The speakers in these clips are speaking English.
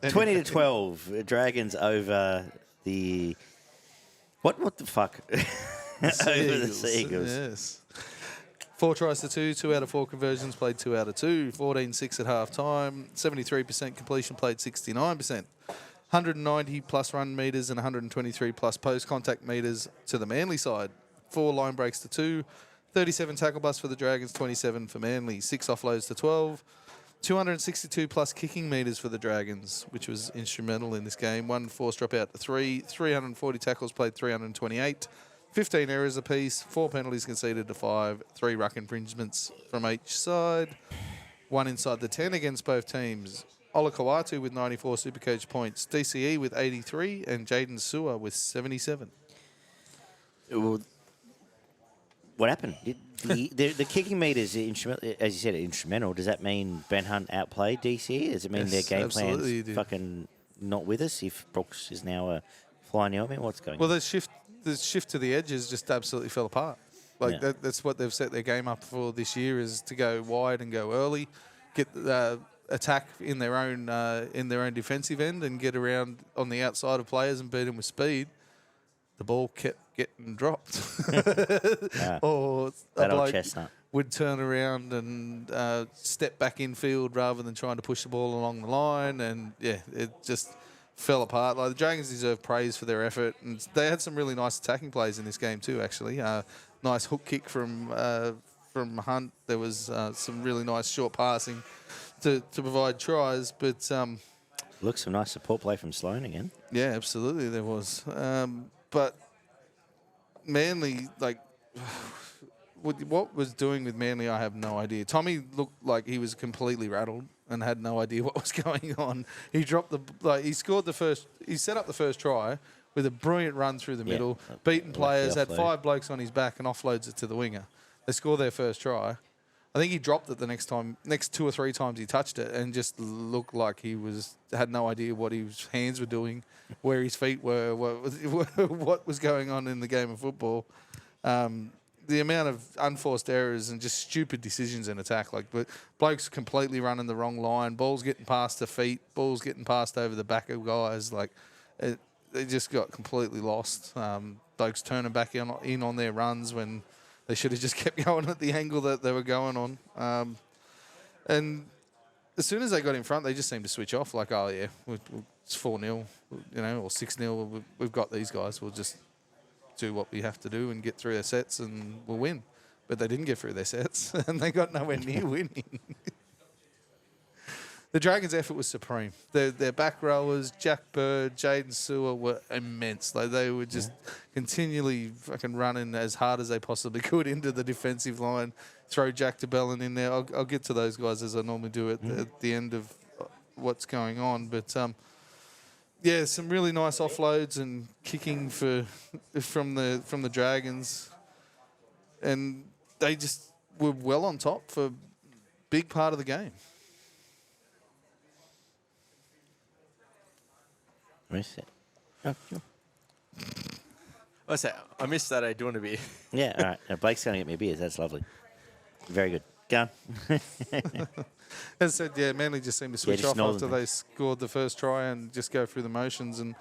20-12. Dragons over the... What the fuck? Over the Seagulls. Yes. 4 tries to 2, 2 out of 4 conversions, played 2 out of 2, 14-6 at half time, 73% completion, played 69%. 190 plus run metres and 123 plus post contact metres to the Manly side. 4 line breaks to 2, 37 tackle busts for the Dragons, 27 for Manly, 6 offloads to 12, 262 plus kicking metres for the Dragons, which was instrumental in this game. 1 forced drop out to 3, 340 tackles, played 328. 15 errors apiece, 4 penalties conceded to 5, 3 ruck infringements from each side, 1 inside the 10 against both teams. Ola Kawatu with 94 Supercoach points, DCE with 83, and Jaden Sewer with 77. Well, what happened? The kicking meters, as you said, instrumental. Does that mean Ben Hunt outplayed DCE? Does it mean their game plan's fucking not with us if Brooks is now a fly in the ointment? What's going on? Well, the shift to the edges just absolutely fell apart. That's what they've set their game up for this year, is to go wide and go early, get attack in their own defensive end and get around on the outside of players and beat them with speed. The ball kept getting dropped. Or a bloke would turn around and step back infield rather than trying to push the ball along the line. And, yeah, it just fell apart. Like, the Dragons deserve praise for their effort. And they had some really nice attacking plays in this game too, actually. Nice hook kick from Hunt. There was some really nice short passing to provide tries. But looks some nice support play from Sloan again. Yeah, absolutely there was. But Manly, what was doing with Manly, I have no idea. Tommy looked like he was completely rattled and had no idea what was going on. He dropped he set up the first try with a brilliant run through the middle, beaten players, had 5 blokes on his back and offloads it to the winger. They score their first try. I think he dropped it the next 2 or 3 times he touched it, and just looked like he had no idea what his hands were doing, where his feet were, what was going on in the game of football. The amount of unforced errors and just stupid decisions in attack, blokes completely running the wrong line, balls getting past their feet, balls getting passed over the back of guys, they just got completely lost. Blokes turning back in on their runs when they should have just kept going at the angle that they were going on. And as soon as they got in front, they just seemed to switch off. It's 4-0, or 6-0. We've got these guys. We'll just do what we have to do and get through their sets and we'll win. But they didn't get through their sets and they got nowhere near winning. The Dragons' effort was supreme. Their back rowers, Jack Bird, Jaden Sewer, were immense. They were just continually fucking running as hard as they possibly could into the defensive line. Throw Jack DeBellin in there. I'll get to those guys as I normally do at the end of what's going on. But some really nice offloads and kicking from the Dragons, and they just were well on top for a big part of the game. Missed it. Oh, sure. I missed that. I do want to be. Yeah, all right. Now Blake's going to get me beers. That's lovely. Very good. Go on. As I said, Manly just seemed to switch off after they scored the first try and just go through the motions. And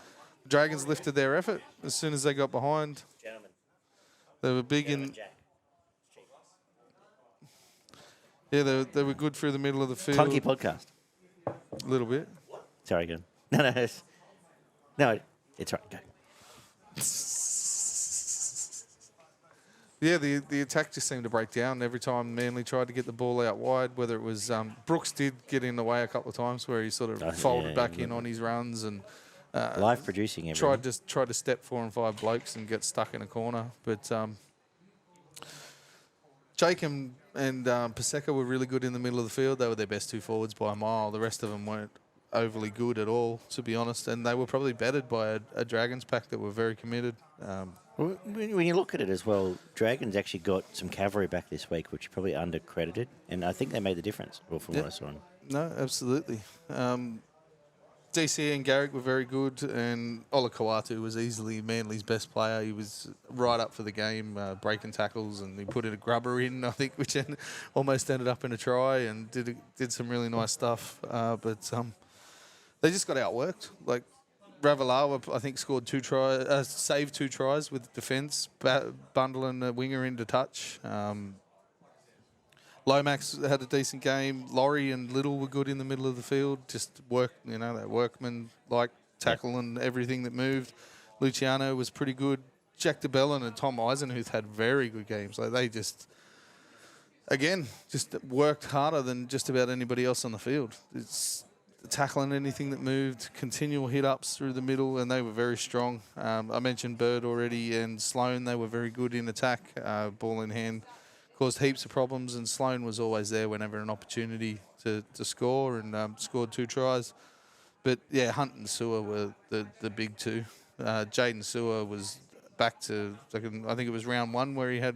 the Dragons lifted their effort as soon as they got behind. Gentlemen. They were big in. Yeah, they were good through the middle of the field. Clunky podcast. A little bit. Sorry, go on. No, it's right. Go. Yeah, the attack just seemed to break down every time Manly tried to get the ball out wide, whether it was Brooks did get in the way a couple of times where he sort of folded back in on his runs and live producing everything. Tried to step 4 and 5 blokes and get stuck in a corner. But Jake and Paseka were really good in the middle of the field. They were their best 2 forwards by a mile. The rest of them weren't overly good at all, to be honest, and they were probably bettered by a Dragons pack that were very committed. When you look at it as well, Dragons actually got some cavalry back this week, which are probably undercredited, and I think they made the difference, from what I saw. No, absolutely. DC and Garrick were very good, and Ola Kawatu was easily Manly's best player. He was right up for the game, breaking tackles, and he put in a grubber in, I think, which almost ended up in a try, and did some really nice stuff. But They just got outworked. Like, Ravalawa, I think, scored saved 2 tries with defence, bundling the winger into touch. Lomax had a decent game. Laurie and Little were good in the middle of the field. Just that workman, tackle and everything that moved. Luciano was pretty good. Jack DeBellin and Tom Eisenhuth had very good games. Like, they just worked harder than just about anybody else on the field. It's tackling anything that moved, continual hit-ups through the middle, and they were very strong. I mentioned Bird already and Sloan. They were very good in attack, ball in hand. Caused heaps of problems, and Sloan was always there whenever an opportunity to score, and scored 2 tries. But, yeah, Hunt and Sewer were the big 2. Jaden Sewer was back to, I think it was round 1 where he had,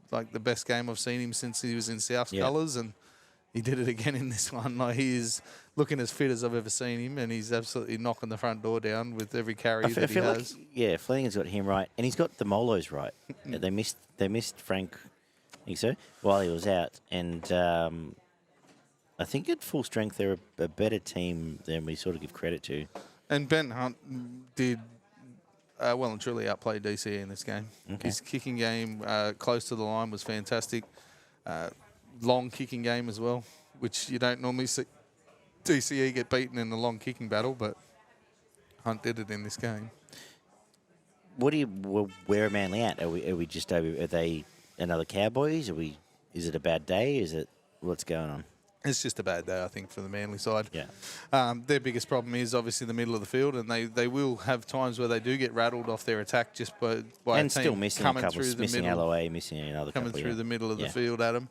the best game I've seen him since he was in South's colours, and he did it again in this one. He is looking as fit as I've ever seen him, and he's absolutely knocking the front door down with every carry that he has. Flanagan's got him right, and he's got the Molos right. They missed Frank, I think so, while he was out, and I think at full strength they're a better team than we sort of give credit to. And Ben Hunt did well and truly outplay DCE in this game. Okay. His kicking game close to the line was fantastic. Long kicking game as well, which you don't normally see DCE get beaten in the long kicking battle, but Hunt did it in this game. Where are Manly at? Are they another Cowboys? Is it a bad day? What's going on? It's just a bad day, I think, for the Manly side. Yeah. Their biggest problem is obviously the middle of the field, and they will have times where they do get rattled off their attack just by and a team still missing a couple, missing middle, LOA, missing another coming couple, through the middle of the field at them,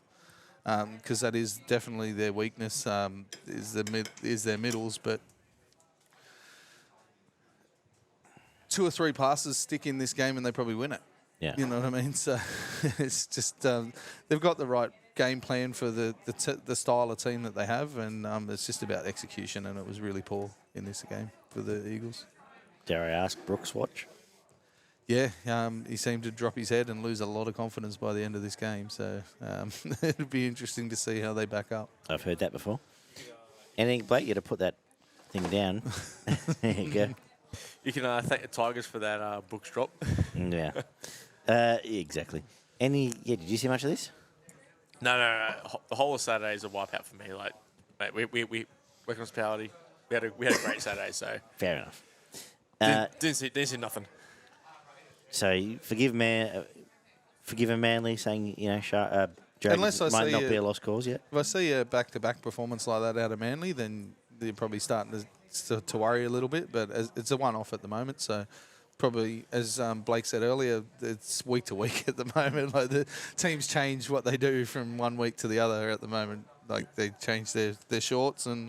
because that is definitely their weakness. Is their middles, but 2 or 3 passes stick in this game and they probably win it. Yeah. You know what I mean? So it's just they've got the right game plan for the style of team that they have, and it's just about execution, and it was really poor in this game for the Eagles. Dare I ask, Brooks watch? Yeah, he seemed to drop his head and lose a lot of confidence by the end of this game, so it'll be interesting to see how they back up. I've heard that before. Anything, Blake, you got to put that thing down. There you go. You can thank the Tigers for that Brooks drop. Yeah. Exactly. Did you see much of this? No. The whole of Saturday is a wipeout for me. We work hospitality. We had a great Saturday, so fair enough. Didn't see nothing. So forgive Manly saying Dragons might not be a lost cause yet. If I see a back-to-back performance like that out of Manly, then they're probably starting to worry a little bit. But it's a one-off at the moment, so. Probably, as Blake said earlier, it's week to week at the moment. Like, the teams change what they do from one week to the other at the moment. Like, they change their shorts. And,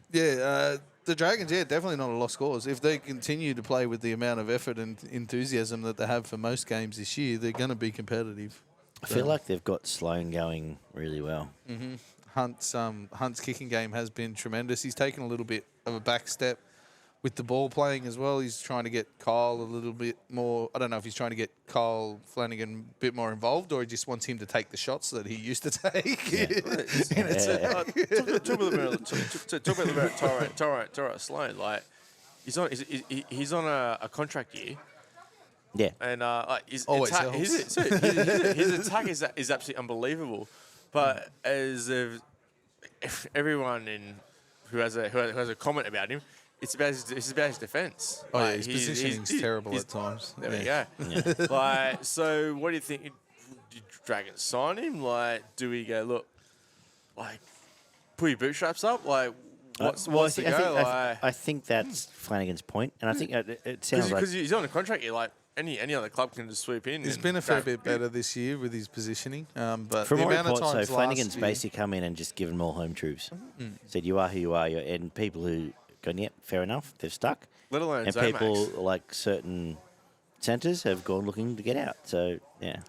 the Dragons, definitely not a lost cause. If they continue to play with the amount of effort and enthusiasm that they have for most games this year, they're going to be competitive. I feel like they've got Sloan going really well. Mm-hmm. Hunt's kicking game has been tremendous. He's taken a little bit of a back step with the ball playing as well. He's trying to get Kyle a little bit more. I don't know if he's trying to get Kyle Flanagan a bit more involved, or he just wants him to take the shots that he used to take. Talk about Torrent Sloan. Like, he's on a contract year. Yeah. And his always attack, helps. his attack is absolutely unbelievable. But if everyone who has a comment about him, it's about his defence. Oh, his positioning's terrible at times. There we go. Yeah. So what do you think? Did Dragons sign him? Do we go, look, put your bootstraps up? What's the go? I think that's Flanagan's point, and I think it sounds because he's on a contract here. Any other club can just swoop in. He's been a fair bit better this year with his positioning, but from the my amount report, of times Flanagan's basically come in and just given them all home troops. Said you are who you are, and people who gone, yep, fair enough, they've stuck. Let alone and Zomax. People like certain centres have gone looking to get out. So yeah.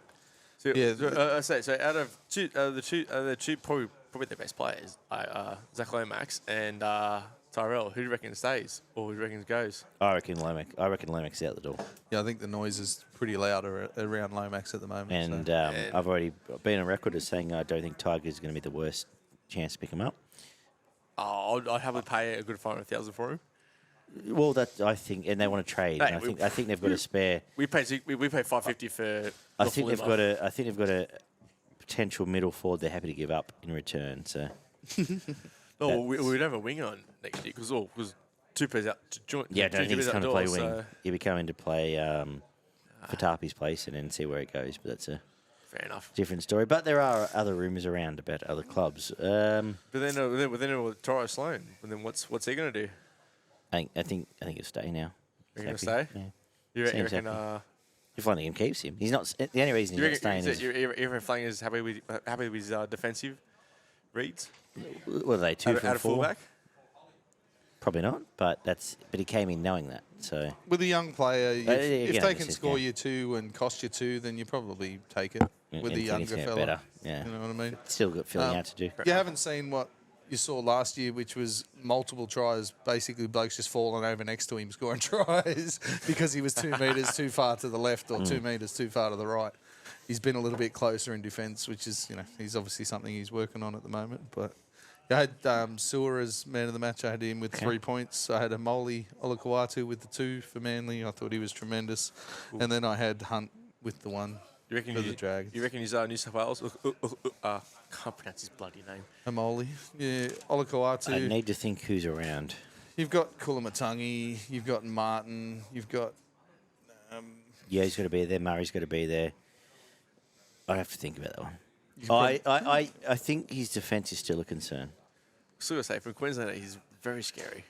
So out of the two probably the best players, Zach Lomax and Tyrell. Who do you reckon stays or who do you reckon goes? I reckon Lomax out the door. Yeah, I think the noise is pretty loud around Lomax at the moment. And I've already been on record as saying I don't think Tiger's going to be the worst chance to pick him up. I'd happily pay a good $500,000 for him. Well, I think, and they want to trade. Hey, And I think they've got a spare. We pay $550 for. I think they've got a potential middle forward they're happy to give up in return. So. No, we'd have a wing on next year because two pairs out to join. Yeah, I don't think he's coming to play wing. So. He'll be coming to play for Tarpey's place and then see where it goes. But that's a fair enough. Different story. But there are other rumours around about other clubs. But then with Toro Sloan, and then what's he going to do? I think he'll stay now. You're going to stay? Yeah. You reckon? If only him keeps him. He's not. The only reason he's not staying is. Even Flang is happy with his defensive reads. What are they? 2 from 4? Fullback? Probably not. But he came in knowing that. So with a young player, if they can score you 2 and cost you 2, then you probably take it. With the younger fella, better. Yeah. You know what I mean. Still got filling out to do. You haven't seen what you saw last year, which was multiple tries. Basically, blokes just falling over next to him scoring tries because he was 2 metres too far to the left or 2 metres too far to the right. He's been a little bit closer in defence, which is, he's obviously something he's working on at the moment. But I had Sewer as man of the match. I had him with 3 points. I had Amoli Olakau'atu with the 2 for Manly. I thought he was tremendous. Ooh. And then I had Hunt with the 1 for the Dragons. You reckon he's New South Wales? Can't pronounce his bloody name. Amoli. Yeah, Olakau'atu. I need to think who's around. You've got Kulamatangi. You've got Martin. You've got... yeah, he's got to be there. Murray's got to be there. I have to think about that one. I think his defence is still a concern. Still got to say, from Queensland, he's very scary.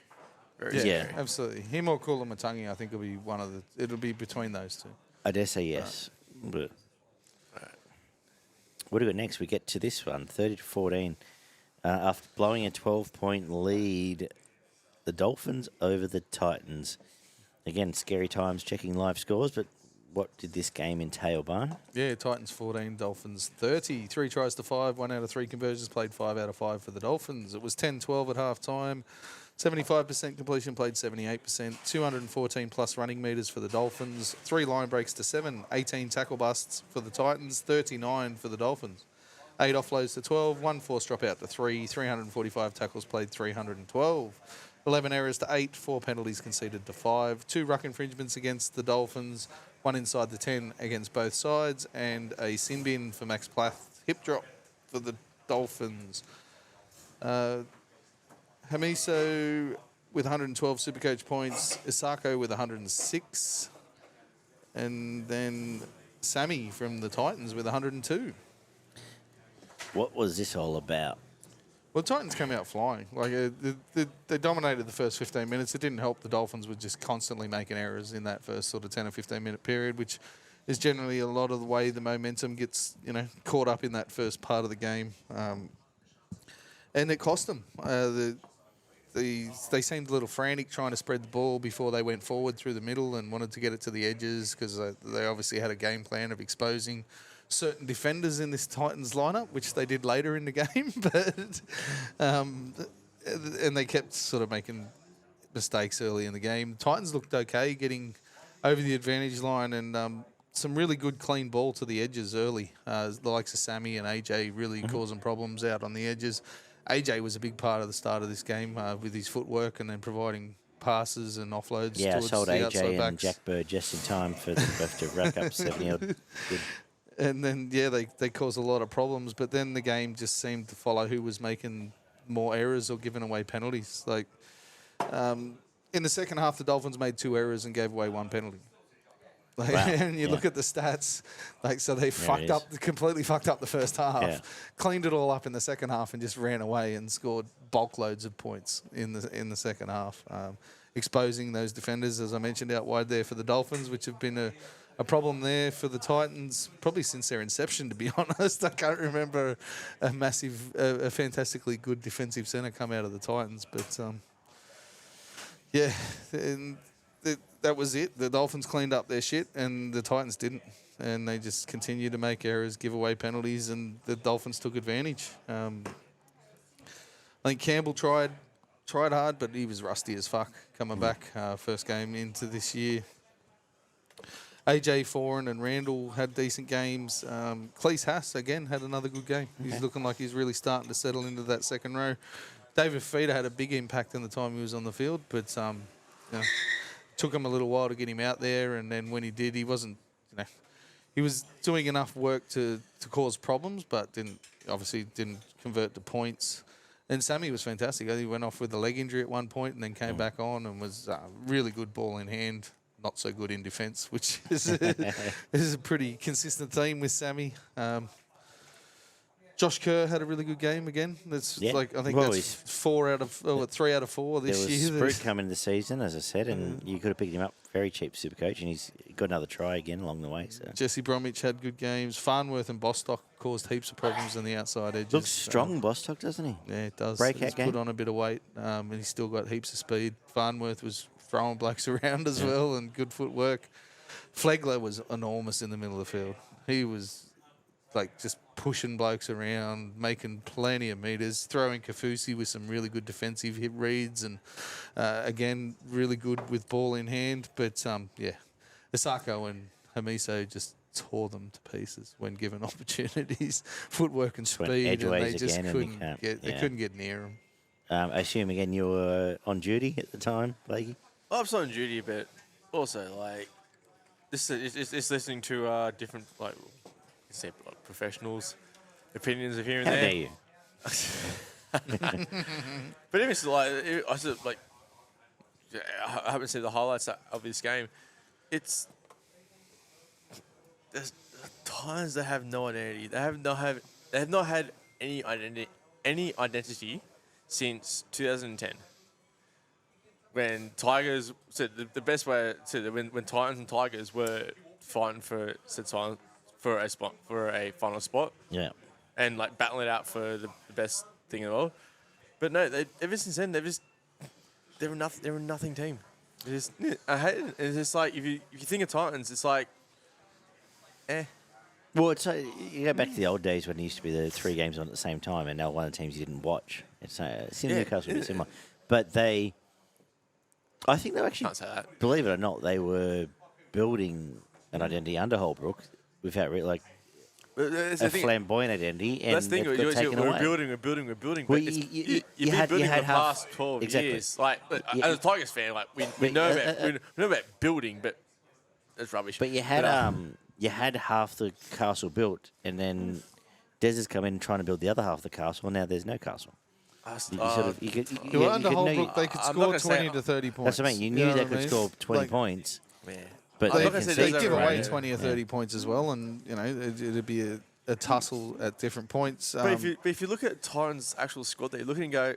Very scary. Absolutely. Him or Kulamatangi, I think, will be one of the... It'll be between those two. I dare say yes. But what do we got next? We get to this one, 30-14. After blowing a 12-point lead, the Dolphins over the Titans. Again, scary times checking live scores, but what did this game entail, Barn? Yeah, Titans 14, Dolphins 30. 3 tries to 5, 1 out of 3 conversions, played 5 out of 5 for the Dolphins. It was 10-12 at half-time. 75% completion, played 78%. 214 plus running metres for the Dolphins. 3 line breaks to 7. 18 tackle busts for the Titans. 39 for the Dolphins. 8 offloads to 12. 1 forced drop out to 3. 345 tackles played, 312. 11 errors to 8. 4 penalties conceded to 5. 2 ruck infringements against the Dolphins. 1 inside the 10 against both sides. And a sin bin for Max Plath. Hip drop for the Dolphins. Hamiso with 112 Supercoach points, Isako with 106, and then Sammy from the Titans with 102. What was this all about? Well, the Titans came out flying. They dominated the first 15 minutes. It didn't help the Dolphins were just constantly making errors in that first sort of 10 or 15-minute period, which is generally a lot of the way the momentum gets, caught up in that first part of the game. And it cost them. They seemed a little frantic trying to spread the ball before they went forward through the middle and wanted to get it to the edges because they obviously had a game plan of exposing certain defenders in this Titans lineup, which they did later in the game. But and they kept sort of making mistakes early in the game. Titans looked okay getting over the advantage line and some really good clean ball to the edges early. The likes of Sammy and AJ really causing problems out on the edges. AJ was a big part of the start of this game with his footwork and then providing passes and offloads. Yeah, I sold AJ and backs. Jack Bird just in time for them both to rack up 70-odd. And then, they caused a lot of problems, but then the game just seemed to follow who was making more errors or giving away penalties. In the second half, the Dolphins made 2 errors and gave away 1 penalty. Wow. And you look at the stats, so they completely fucked up the first half, cleaned it all up in the second half, and just ran away and scored bulk loads of points in the second half, exposing those defenders, as I mentioned, out wide there for the Dolphins, which have been a problem there for the Titans probably since their inception, to be honest. I can't remember a fantastically good defensive centre come out of the Titans, but that was it. The Dolphins cleaned up their shit and the Titans didn't. And they just continued to make errors, give away penalties, and the Dolphins took advantage. I think Campbell tried hard, but he was rusty as fuck coming back first game into this year. AJ Foran and Randall had decent games. Cleese Haas, again, had another good game. He's looking like he's really starting to settle into that second row. David Feeder had a big impact in the time he was on the field, but took him a little while to get him out there, and then when he did, he wasn't, he was doing enough work to cause problems, but didn't convert to points. And Sammy was fantastic. He went off with a leg injury at one point and then came back on and was really good ball in hand, not so good in defence, which is a pretty consistent theme with Sammy. Josh Kerr had a really good game again. That's I think that's 3 out of 4 this year. There was Sprute coming the season, as I said, and you could have picked him up very cheap, Supercoach, and he's got another try again along the way. So. Jesse Bromwich had good games. Farnworth and Bostock caused heaps of problems on the outside edges. Looks strong, Bostock, doesn't he? Yeah, it does. Breakout game. Put on a bit of weight, and he's still got heaps of speed. Farnworth was throwing blokes around as well, and good footwork. Flegler was enormous in the middle of the field. He was just pushing blokes around, making plenty of meters, throwing Kafusi with some really good defensive hit reads, and again, really good with ball in hand. But Asako and Hamiso just tore them to pieces when given opportunities, footwork and speed, and they just couldn't get near them. I assume again you were on duty at the time, Blakey. I was on duty, but also this is listening to different professionals' opinions of here and How there. dare you? But even so, I haven't seen the highlights of this game. There's times they have no identity. They have not had any identity since 2010. When Tigers said the best way to when Titans and Tigers were fighting for a final spot. Yeah. And battling it out for the best thing in the world. But no, ever since then they're a nothing team. I hate it. It's just if you think of Titans, it's Well, it's you go back to the old days when it used to be the 3 games on at the same time, and now one of the teams you didn't watch. It's Newcastle a bit similar, but I think they were actually, can't say that. Believe it or not, they were building an identity under Holbrook without a flamboyant identity, and that's the thing. got taken away. We're building. Well, But you you've been had building the half- past 12 exactly. years. As a Tigers fan, we know about building, but that's rubbish. But you had half the castle built, and then Des has come in trying to build the other half of the castle, and now there's no castle. Under Holbrook, they could score 20 to 30 points. That's what I mean. You knew they could score 20 points. Yeah. But they give away 20 or 30 points as well, and it'd be a tussle at different points. But if you look at Titans' actual squad, there you look and go,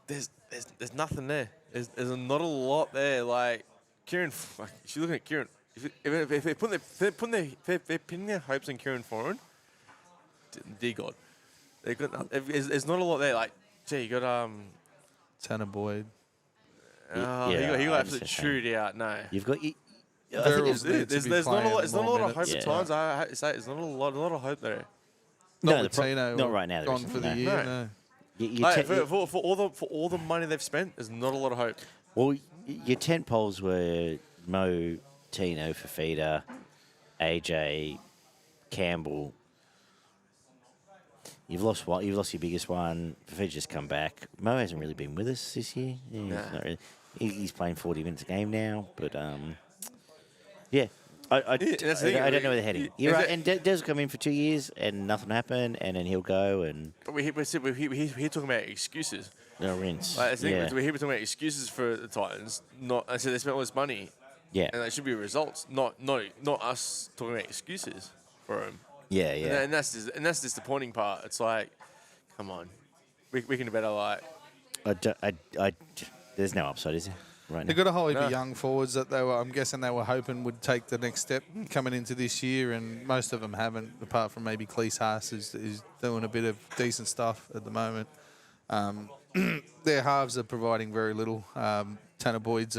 there's nothing there. There's not a lot there. Kieran, if you look at Kieran, if they're pinning their hopes on Kieran Foran, dear God, there's not a lot there. You got Tanner Boyd. He got absolutely chewed out. No, You've got. there's not a lot. There's not a lot of hope at times. I have to say, there's not a lot of hope there. Not Tino. Not right now. Gone for the year. No. For all the money they've spent, there's not a lot of hope. Well, your tent poles were Mo, Tino, Fafita, AJ, Campbell. You've lost one. You've lost your biggest one. Fafita's just come back. Mo hasn't really been with us this year. He's not really. He's playing 40 minutes a game now, but yeah. I don't know where they're heading. You're right, and Des will come in for 2 years and nothing will happen, and then he'll go. And but we're here talking about excuses. No rinse. We're here talking about excuses for the Titans. I said they spent all this money. Yeah, and that should be results, not us talking about excuses for them. Yeah. And that's the disappointing part. It's come on, we can do better. There's no upside, is there? Right now. They've got a whole heap of young forwards that I'm guessing they were hoping would take the next step coming into this year, and most of them haven't, apart from maybe Cleese Haas, who's doing a bit of decent stuff at the moment. Their halves are providing very little. Tanner Boyd's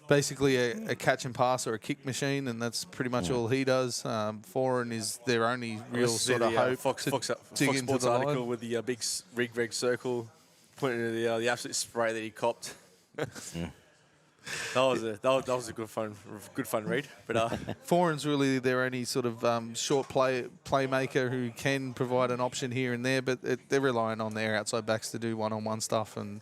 basically a catch and pass or a kick machine, and that's pretty much all he does. Foreign is their only real sort of hope. Fox dig into Sports the article line. with the big rig circle pointing to the absolute spray that he copped. That was a good fun read. But Foran's really their only sort of short playmaker who can provide an option here and there, but they're relying on their outside backs to do one-on-one stuff, and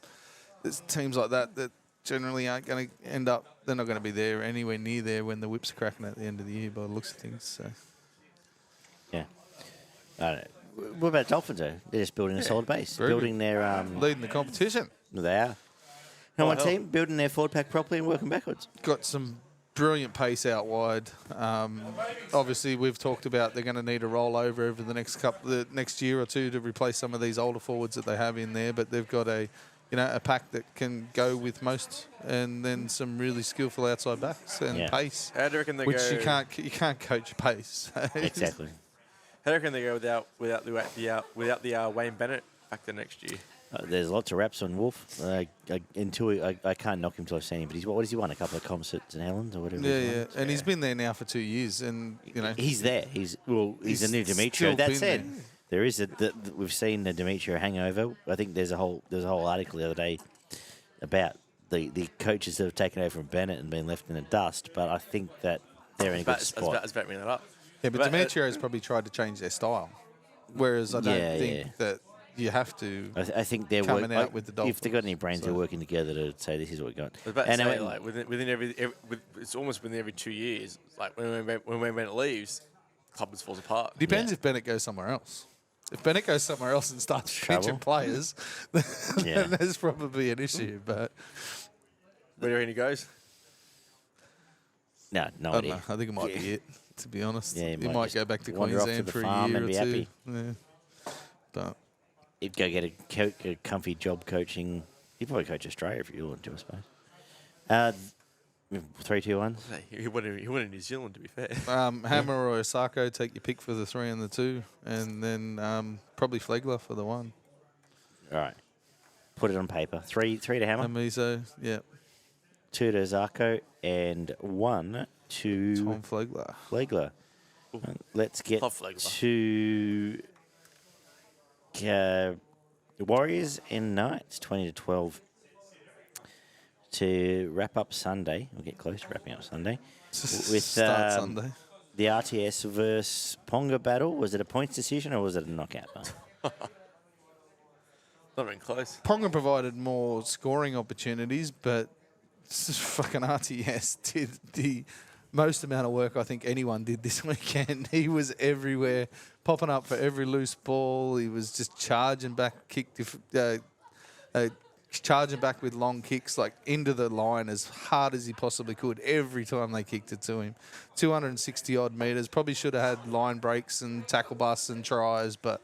there's teams like that generally aren't going to end up. They're not going to be there anywhere near there when the whips are cracking at the end of the year by the looks of things. So. Yeah. What about Dolphins, though? They're just building a solid base. Building their... leading the competition. They are. No one team building their forward pack properly and working backwards. Got some brilliant pace out wide. Obviously, we've talked about they're going to need a rollover over the next year or two to replace some of these older forwards that they have in there. But they've got a pack that can go with most, and then some really skillful outside backs and pace. How do you reckon they which go? you can't coach pace. Exactly. How do you reckon they go without the Wayne Bennett factor next year? There's lots of raps on Wolf. I can't knock him till I've seen him. But what has he won? A couple of composites in Helens or whatever. Yeah. And he's been there now for 2 years, and he's there. He's a new Demetrio. That said, there is we've seen the Demetrio hangover. I think there's a whole article the other day about the coaches that have taken over from Bennett and been left in the dust. But I think that they're in a good spot. I was about to bring that up. Yeah, but Demetrio's probably tried to change their style, whereas I don't think that you have to. I think they're coming out with the Dolphins. If they've got any brains, they're working together to say this is what we got. I was about to say, like it's almost within every 2 years. Like when Bennett leaves, the club just falls apart. Depends if Bennett goes somewhere else. If Bennett goes somewhere else and starts pitching players, then there's probably an issue. But where do you reckon he goes? No I idea. I think it might be it. To be honest, he might go back to Queensland for a year or two. Happy. Yeah. But he'd go get a comfy job coaching. He'd probably coach Australia if you want to, I suppose. 3, 2, 1. He went in New Zealand, to be fair. Hammer or Osako, take your pick for the 3 and the 2, and then probably Flegler for the 1. All right. Put it on paper. 3 to Hammer. Amizo, yeah. 2 to Zarko, and 1 to Tom Flegler. Let's get to the Warriors and Knights, 20 to 12. To wrap up Sunday, we'll get close to wrapping up Sunday. With Start Sunday. The RTS versus Ponga battle. Was it a points decision or was it a knockout? Not even close. Ponga provided more scoring opportunities, but fucking RTS did the most amount of work I think anyone did this weekend. He was everywhere, popping up for every loose ball. He was just charging back, charging back with long kicks, like into the line as hard as he possibly could every time they kicked it to him. 260 odd metres. Probably should have had line breaks and tackle busts and tries, but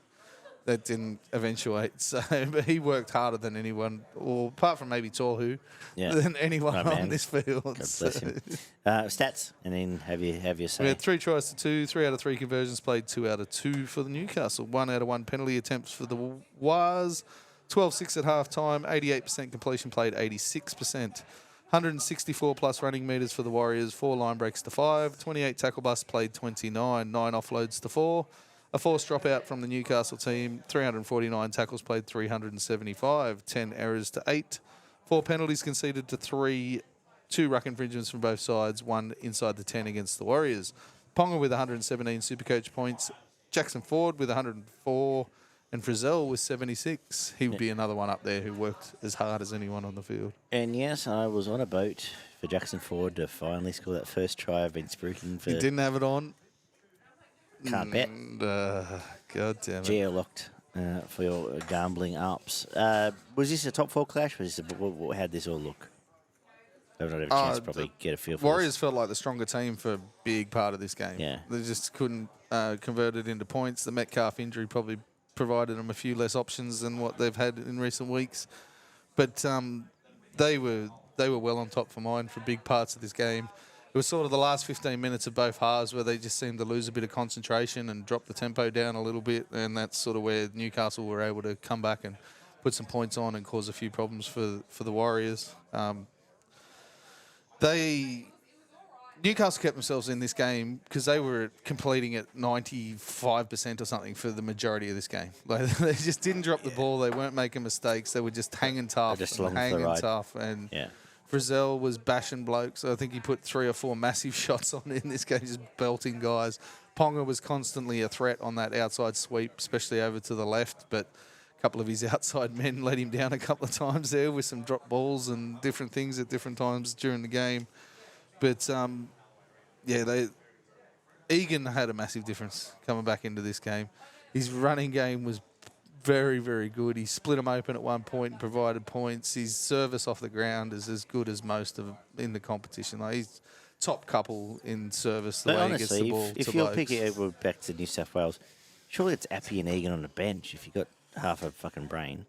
that didn't eventuate. So, but he worked harder than anyone, or apart from maybe Torhu, than anyone on this field. God bless him. Stats, and then have your say. We had 3 tries to 2, 3 out of 3 conversions played, 2 out of 2 for the Newcastle, 1 out of 1 penalty attempts for the Waz, 12-6 at half-time, 88% completion played, 86%. 164 plus running metres for the Warriors, 4 line breaks to 5, 28 tackle busts played, 29, 9 offloads to 4. A forced dropout from the Newcastle team, 349 tackles played, 375, 10 errors to 8, 4 penalties conceded to 3, 2 ruck infringements from both sides, 1 inside the 10 against the Warriors. Ponga with 117 Supercoach points, Jackson Ford with 104, and Frizzell with 76. He would be another one up there who worked as hard as anyone on the field. And yes, I was on a boat for Jackson Ford to finally score that first try. I've been spruiking for... He didn't have it on. Can't bet. God damn it. Geo-locked for your gambling ups. Was this a top 4 clash? How did this all look? I haven't had a chance to probably get a feel for Warriors felt like the stronger team for a big part of this game. Yeah. They just couldn't convert it into points. The Metcalf injury probably provided them a few less options than what they've had in recent weeks. But they were well on top for mine for big parts of this game. It was sort of the last 15 minutes of both halves where they just seemed to lose a bit of concentration and drop the tempo down a little bit, and that's sort of where Newcastle were able to come back and put some points on and cause a few problems for the Warriors. Newcastle kept themselves in this game because they were completing at 95% or something for the majority of this game. Like, they just didn't drop the ball. They weren't making mistakes. They were just hanging tough. Just and hanging tough. And Frizzell was bashing blokes. I think he put 3 or 4 massive shots on in this game, just belting guys. Ponga was constantly a threat on that outside sweep, especially over to the left, but a couple of his outside men let him down a couple of times there with some drop balls and different things at different times during the game. But, Egan had a massive difference coming back into this game. His running game was very, very good. He split them open at one point and provided points. His service off the ground is as good as most of in the competition. Like, he's top couple in service, the way honestly, he gets the ball if to you're blokes. picking over back to New South Wales, surely it's Appy and Egan on the bench if you've got half a fucking brain.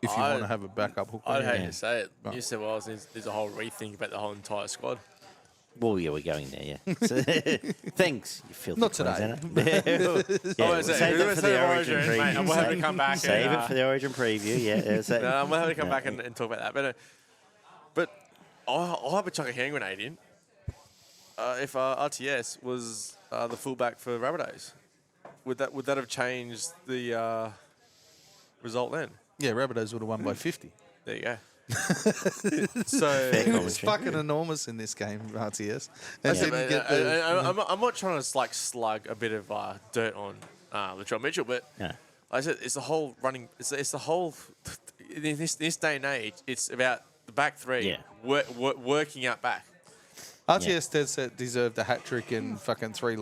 If you want to have a backup hooker. I'd hate Yeah. to say it. Right. New South Wales there's a whole rethink about the whole entire squad. Well, yeah, we're going there, yeah. So, thanks, you filthy Not today. Queenslander. Oh, is it? save it for the Origin Mate, I'm preview. gonna have to come back. Save and, it for the Origin preview, yeah. No, I'm gonna have to come back and talk about that. But I'll have a chuck a hand grenade in. If RTS was the fullback for Rabbitohs, would that have changed the result then? Yeah, Rabbitohs would have won by 50. There you go. It's fucking enormous in this game, RTS. And didn't get the, I'm not trying to like slug a bit of dirt on Latrell Mitchell, but Yeah. like I said, it's the whole running. It's the whole. In this day and age, it's about the back three working out back. RTS dead set deserved a hat trick and fucking 3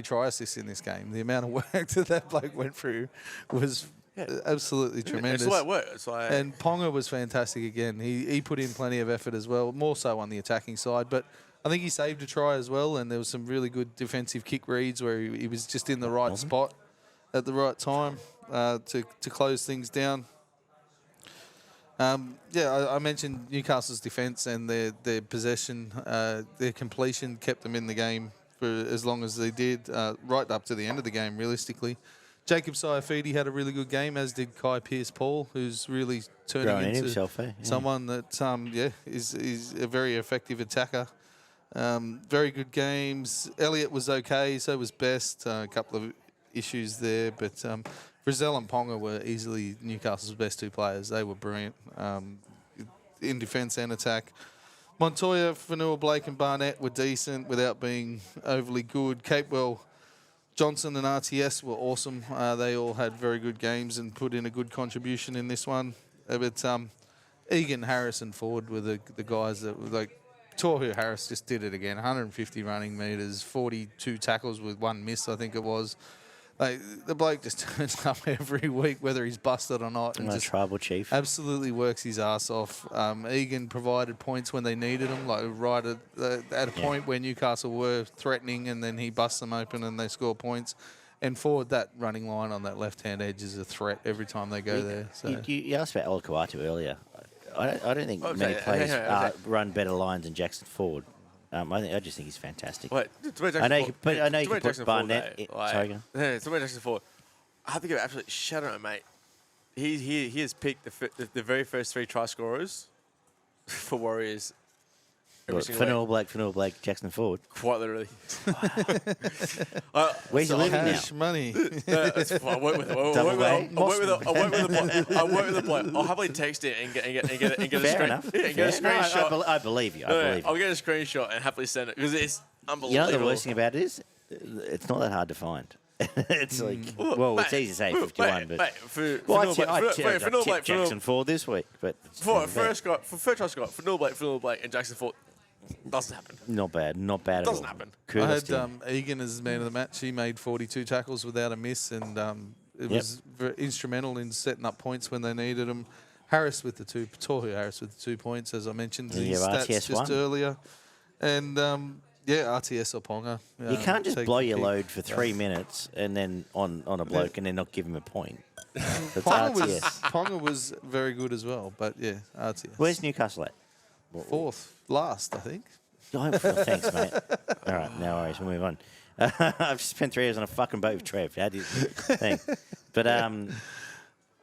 try assists in this game. The amount of work that bloke went through was absolutely tremendous. It's the way it works. It's like, And Ponga was fantastic again. He put in plenty of effort as well, more so on the attacking side. But I think he saved a try as well, and there was some really good defensive kick reads where he was just in the right spot at the right time to close things down. I mentioned Newcastle's defence and their possession, their completion kept them in the game for as long as they did, right up to the end of the game, realistically. Jacob Saifidi had a really good game, as did Kai Pearce-Paul, who's really turning into himself, Yeah. someone that is a very effective attacker. Very good games. Elliott was okay, so was Best. A couple of issues there, but Frizzell and Ponga were easily Newcastle's best 2 players. They were brilliant in defence and attack. Montoya, Fanua, Blake and Barnett were decent without being overly good. Capewell, Johnson and RTS were awesome. They all had very good games and put in a good contribution in this one. But Egan, Harris and Ford were the guys that were like... Tohu Harris just did it again. 150 running metres, 42 tackles with 1 miss, I think it was. Like, the bloke just turns up every week, whether he's busted or not, and just tribal chief. absolutely works his ass off. Egan provided points when they needed them, like right at a point where Newcastle were threatening, and then he busts them open and they score points. And forward, that running line on that left-hand edge is a threat every time they go there. So. You asked about Olakau'atu earlier. I don't think many players run better lines than Jackson Ford. I just think he's fantastic. wait, I know you can put Barnett. Sorry, go on. To Jackson Ford, I have to give absolute shout out, mate. He has picked the very first 3 try scorers for Warriors. Fanua Blake, Jackson Ford. Quite literally. Where's he living now? Cash money. I work with the bloke. I'll happily text it and get a Fair enough. Get a screenshot. No, I believe you. I'll get a screenshot and happily send it because it's unbelievable. You know what the worst thing about it is? It's not that hard to find. It's like, well, it's easy to say 51, but... I tipped Jackson Ford this week, but... For first try score, Fanua Blake and Jackson Ford. Doesn't happen. Not bad at all. Doesn't happen. I had Egan as man of the match. He made 42 tackles without a miss, and it was very instrumental in setting up points when they needed them. Harris with the 2, Tohu Harris with the 2 points, as I mentioned. His stats RTS just earlier. And... RTS or Ponga. You can't just blow your load for 3 minutes and then on a bloke and then not give him a point. Ponga was very good as well, but yeah, RTS. Where's Newcastle at? 4th, last, I think. Oh, thanks, mate. All right, no worries. We'll move on. I've spent 3 years on a fucking boat with Trev. How do you think? But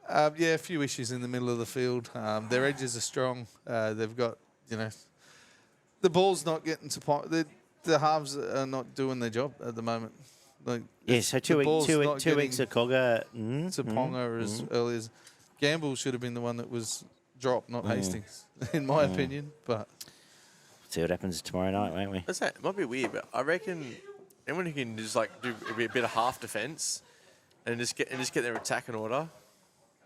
a few issues in the middle of the field. Their edges are strong. They've got, the ball's not getting to the halves are not doing their job at the moment. Like, so 2 weeks of Cogger. To Ponga as early as Gamble should have been the one that was dropped, not Hastings, in my opinion. But See what happens tomorrow night, won't we? That's it. It might be weird, but I reckon anyone who can just like do a bit of half defense and just get their attack in order.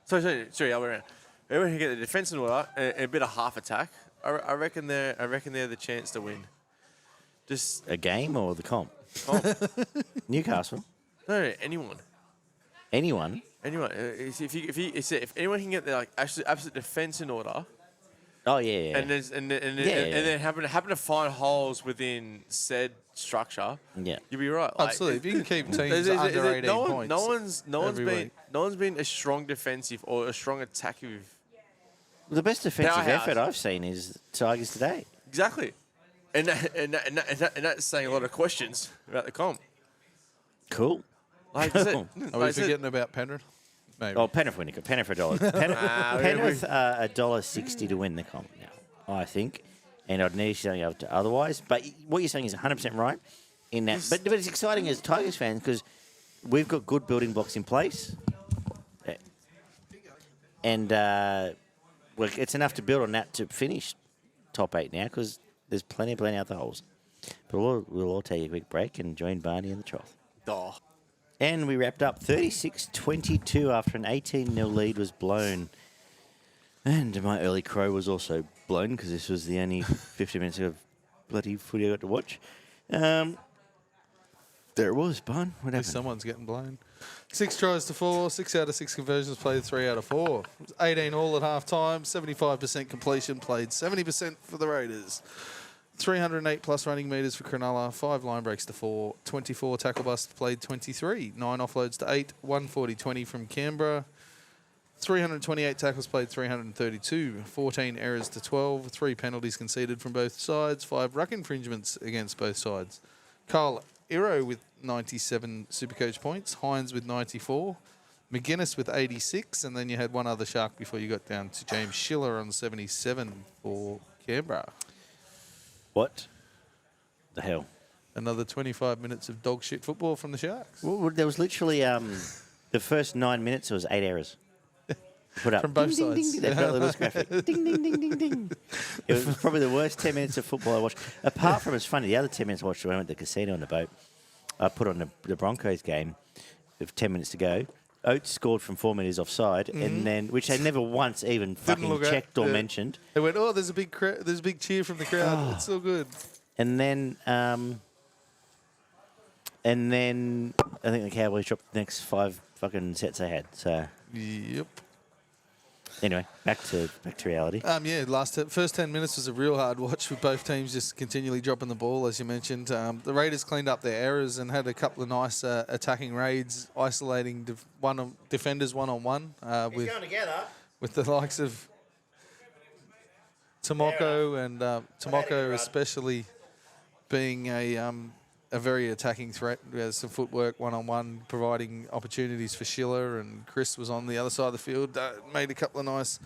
Sorry, I'll be around. Everyone can get their defense in order and a bit of half attack. I reckon they're the chance to win. Just A game or the comp? Newcastle. no, anyone. Anyone? If anyone can get their like absolute defense in order, Oh yeah. and then happen to find holes within said structure, Yeah. you'll be right. Like, Absolutely. If you can keep teams under 18 points. No one's been a strong defensive or a strong attacking. The best defensive Powerhouse. effort I've seen is Tigers today. Exactly, and that's saying a lot of questions about the comp. Cool. Like I said, Cool. Are we forgetting about Penrith? Maybe. Oh, Penrith win it. Penrith $1. Penrith $1.60 to win the comp now, I think. And I'd need something up to otherwise. But what you're saying is 100% right in that. But it's exciting as Tigers fans because we've got good building blocks in place. And well, it's enough to build on that to finish top 8 now because there's plenty out the holes. But we'll all take a quick break and join Barney in the trough. Oh, And we wrapped up 36-22 after an 18-0 lead was blown. And my early crow was also blown because this was the only 50 minutes of bloody footy I got to watch. There it was, Barn. What happened? Someone's getting blown. 6 tries to 4, 6 out of 6 conversions played 3 out of 4. It was 18 all at half time, 75% completion played, 70% for the Raiders. 308 plus running metres for Cronulla, 5 line breaks to 4, 24 tackle busts played 23, 9 offloads to 8, 140-20 from Canberra, 328 tackles played 332, 14 errors to 12, 3 penalties conceded from both sides, 5 ruck infringements against both sides. Carl Iro with 97 Supercoach points, Hines with 94, McGuinness with 86, and then you had one other Shark before you got down to James Schiller on 77 for Canberra. What the hell? Another 25 minutes of dog shit football from the Sharks. Well, there was literally the first 9 minutes, there was 8 errors. Put up. From both ding, ding, sides. ding, ding. That little graphic. Ding, ding, ding, ding, ding. It was probably the worst 10 minutes of football I watched. Apart from, it's funny, the other 10 minutes I watched when I went to the casino on the boat, I put on the Broncos game with 10 minutes to go. Oates scored from 4 metres offside, and then which they never once even fucking checked or mentioned. They went, oh, there's a big cheer from the crowd. It's so good. And then I think the Cowboys dropped the next 5 fucking sets they had. So Yep. anyway, back to reality. First 10 minutes was a real hard watch with both teams just continually dropping the ball, as you mentioned. The Raiders cleaned up their errors and had a couple of nice attacking raids, isolating defenders one-on-one with the likes of Tomoko and Tomoko especially being a very attacking threat. Some footwork one-on-one, providing opportunities for Schiller, and Chris was on the other side of the field. Made a couple of nice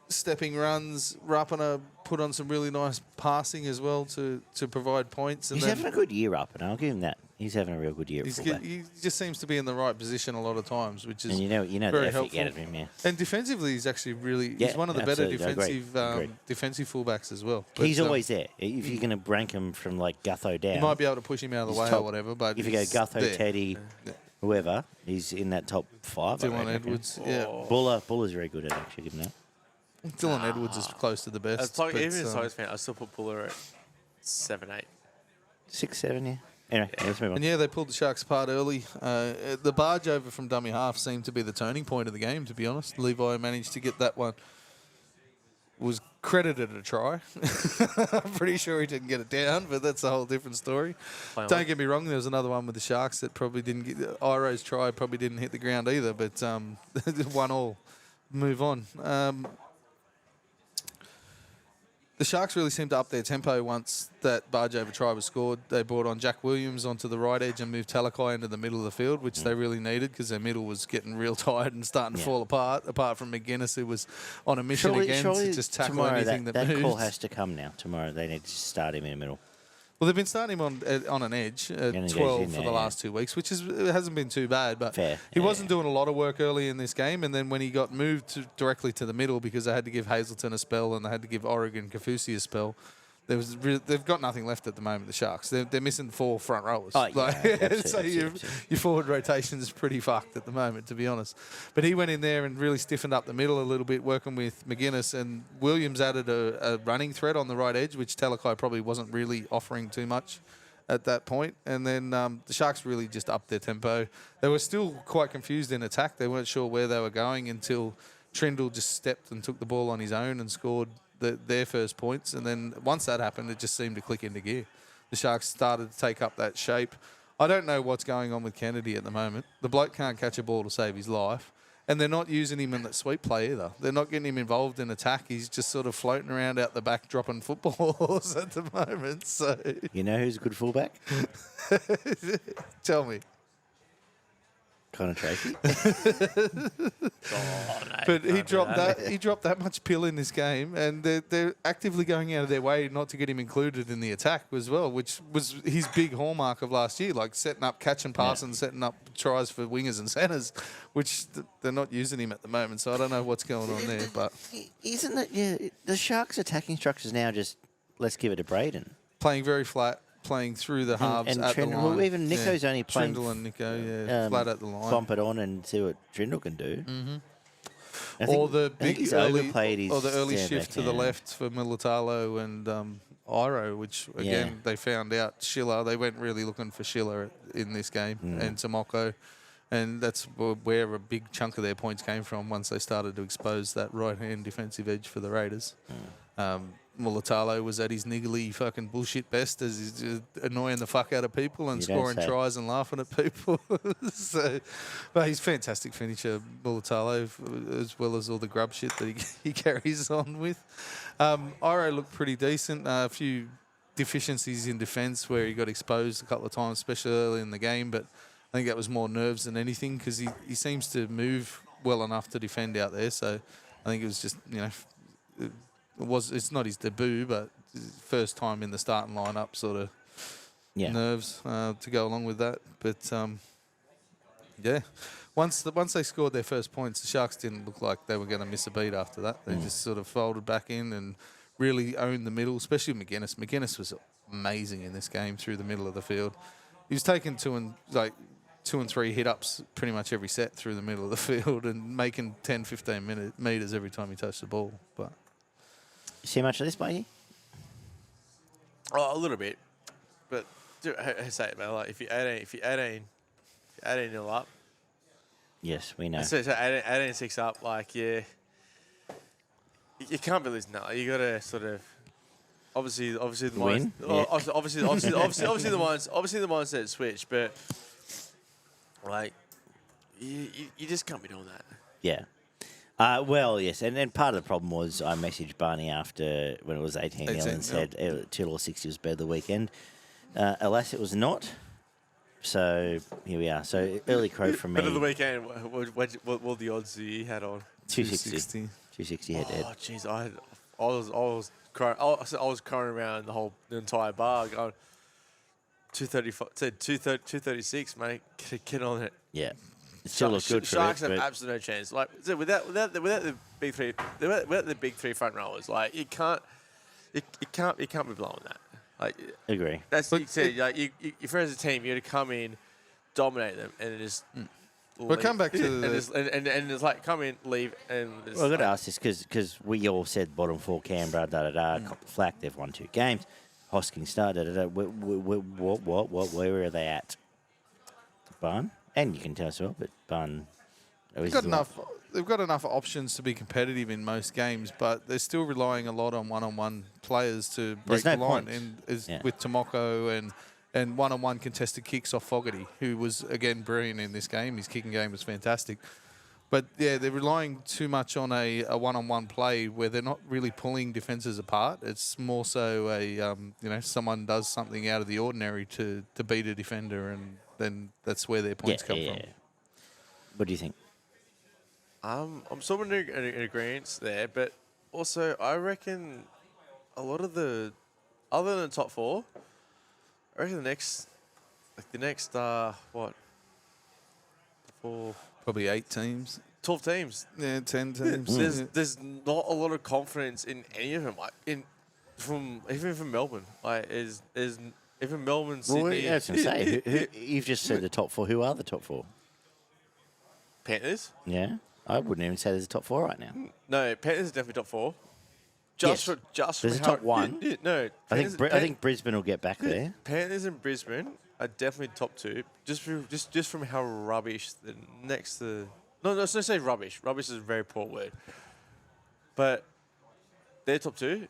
stepping runs. Rapana put on some really nice passing as well to provide points. And He's having a good year up, and I'll give him that. He's having a real good year. He just seems to be in the right position a lot of times, which is and you know very the effort helpful. you get out of him, yeah. And defensively, he's actually he's one of the better defensive fullbacks as well. But, he's always there. If you're going to rank him from like Gutho down, you might be able to push him out of the way top, or whatever. But if you go Gutho, there. Teddy, whoever, he's in that top 5. Dylan Edwards, yeah. Buller's very good at it, actually. Give him that. Dylan Edwards is close to the best. Even as a Tigers fan, I still put Buller at 7-8. 6-7, yeah. Anyway, let's move on. And yeah, they pulled the Sharks apart early. The barge over from dummy half seemed to be the turning point of the game, to be honest. Levi managed to get that one. Was credited a try. I'm pretty sure he didn't get it down, but that's a whole different story. Don't get me wrong, there was another one with the Sharks that probably didn't get... Iro's try probably didn't hit the ground either, but 1-1. Move on. The Sharks really seemed to up their tempo once that barge over try was scored. They brought on Jack Williams onto the right edge and moved Talakai into the middle of the field, which they really needed because their middle was getting real tired and starting to fall apart from McGuinness, who was on a mission to just tackle anything that moved. That call has to come now. Tomorrow they need to start him in the middle. Well, they've been starting him on an edge at 12 for the last 2 weeks, which hasn't been too bad. But he wasn't doing a lot of work early in this game, and then when he got moved directly to the middle because they had to give Hazleton a spell and they had to give Oregon Kafusi a spell, they've got nothing left at the moment, the Sharks. They're missing 4 front rowers. Oh, yeah, absolutely, so your forward rotation is pretty fucked at the moment, to be honest. But he went in there and really stiffened up the middle a little bit, working with McGuinness, and Williams added a running threat on the right edge, which Talakai probably wasn't really offering too much at that point. And then the Sharks really just upped their tempo. They were still quite confused in attack. They weren't sure where they were going until Trindle just stepped and took the ball on his own and scored their first points. And then once that happened, it just seemed to click into gear. The Sharks started to take up that shape. I don't know what's going on with Kennedy at the moment. The bloke can't catch a ball to save his life. And they're not using him in that sweep play either. They're not getting him involved in attack. He's just sort of floating around out the back, dropping footballs at the moment. So, you know who's a good fullback? Tell me. Connor Tracy. But he dropped that much pill in this game, and they're actively going out of their way not to get him included in the attack as well, which was his big hallmark of last year, like setting up catch and pass and setting up tries for wingers and centres, which they're not using him at the moment. So I don't know what's going on there. But isn't it? Yeah, the Sharks' attacking structures now just let's give it to Braden. Playing very flat, playing through the halves and at Trindle, the line. well, even Nico's only playing. Trindle and Nico, flat at the line. Bump it on and see what Trindle can do. Mm-hmm. Or the big early shift to the left for Militalo and Iro, which again they found out Schiller. They went really looking for Schiller in this game and Tomoko. And that's where a big chunk of their points came from once they started to expose that right-hand defensive edge for the Raiders. Mulatalo was at his niggly fucking bullshit best as he's annoying the fuck out of people and scoring tries and laughing at people. But he's a fantastic finisher, Mulatalo, as well as all the grub shit that he carries on with. Iro looked pretty decent. A few deficiencies in defence where he got exposed a couple of times, especially early in the game, but I think that was more nerves than anything because he seems to move well enough to defend out there. So I think it was just, it's not his debut, but his first time in the starting lineup, sort of nerves to go along with that. But once they scored their first points, the Sharks didn't look like they were going to miss a beat after that. They just sort of folded back in and really owned the middle, especially McGuinness. McGuinness was amazing in this game through the middle of the field. He was taking 2 and 3 hit-ups pretty much every set through the middle of the field and making 10, 15 metres every time he touched the ball. But you see much of this, Mikey? Oh, a little bit. But I say it, man. Like if you 18 nil up. Yes, we know. So 18-6 up. Like you can't be losing that. You got to sort of obviously the win. Obviously the ones that switch, but like you just can't be doing that. Yeah. Well, yes, and then part of the problem was I messaged Barney after when it was 18-0 and said 2.60 was better the weekend. Alas, it was not. So here we are. So early crow from me. Better the weekend. What the odds you had on? 260. 260 head-to-head. Oh, jeez, I was crying. I was crying around the entire bar going 235. Said 236, mate. Get on it. Yeah. It still looks good for Sharks it, have absolutely no chance. Like without the big three, without the big 3 front rowers, like you can't be blowing that. Like agree. That's what you said. Like you as a team, you got to come in, dominate them, and just. We'll come back to and it's like come in, leave, and. Well, I've got to ask this because we all said bottom 4 Canberra, cop the flack. They've won 2 games. Hoskins started. Where are they at? Barn. And you can tell us well, but Barn... They've got enough options to be competitive in most games, but they're still relying a lot on one-on-one players to break the line. With Tomoko and one-on-one contested kicks off Fogarty, who was, again, brilliant in this game. His kicking game was fantastic. But, yeah, they're relying too much on a one-on-one play where they're not really pulling defences apart. It's more so someone does something out of the ordinary to beat a defender, and then that's where their points come from. What do you think? I'm sort of in agreement there, but also I reckon a lot of other than the top 4, I reckon the next 4... Probably 8 teams. 12 teams. Yeah, 10 teams. There's not a lot of confidence in any of them. Like even from Melbourne, like is even Melbourne, Sydney. Well, yeah, I was going to say, you've just said the top four. Who are the top four? Panthers? Yeah, I wouldn't even say there's a top four right now. No, Panthers are definitely top four. Yes. Just There's for a top one. No, I think Brisbane will get back there. Panthers and Brisbane are definitely top two. Just from how rubbish the next to no, let's not say rubbish. Rubbish is a very poor word, but they're top two.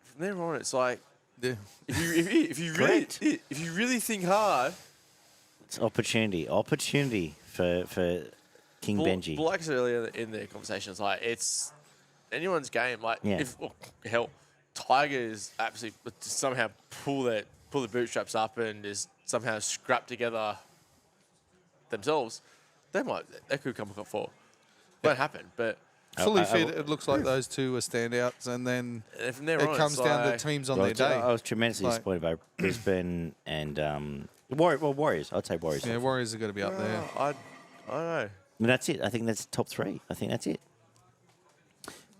From there on, it's like Yeah. if you really think hard, It's opportunity for King Benji. Like I said earlier in the conversation, it's like it's anyone's game. Like hell, Tigers absolutely somehow pull the bootstraps up and just somehow scrap together themselves. They could come up four. Won't happen, but Fully fit, it looks like those two are standouts, and then from there it on, comes down to teams on their day. I was tremendously disappointed by Brisbane and Warriors. I'd say Warriors. Yeah, Warriors are going to be up there. I don't know. And that's it. I think that's top three. I think that's it.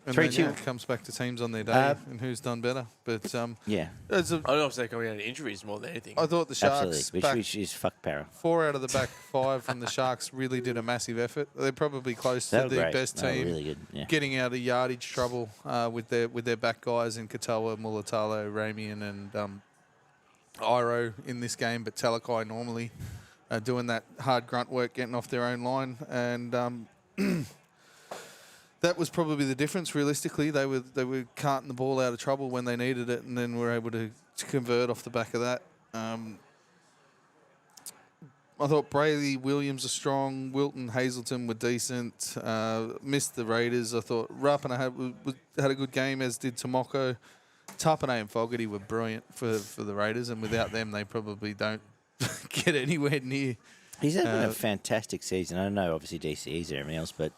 And 3-2. then, it comes back to teams on their day and who's done better. But Yeah, I don't know if they're coming down to injuries more than anything. I thought the Sharks, absolutely. Which is fuck para. 4 out of the back 5 from the Sharks really did a massive effort. They're probably close to the best team. Really good. Yeah. Getting out of yardage trouble with their back guys in Katoa, Mulatalo, Ramian, and Iro in this game, but Talakai normally doing that hard grunt work, getting off their own line, and that was probably the difference. Realistically, they were carting the ball out of trouble when they needed it, and then were able to convert off the back of that. I thought Brayley, Williams are strong. Wilton, Hazleton were decent. Missed the Raiders. I thought Rapana had a good game, as did Tomoko. Tapane and Fogarty were brilliant for the Raiders, and without them, they probably don't get anywhere near. He's having a fantastic season. I don't know, obviously DCEs and everything else, but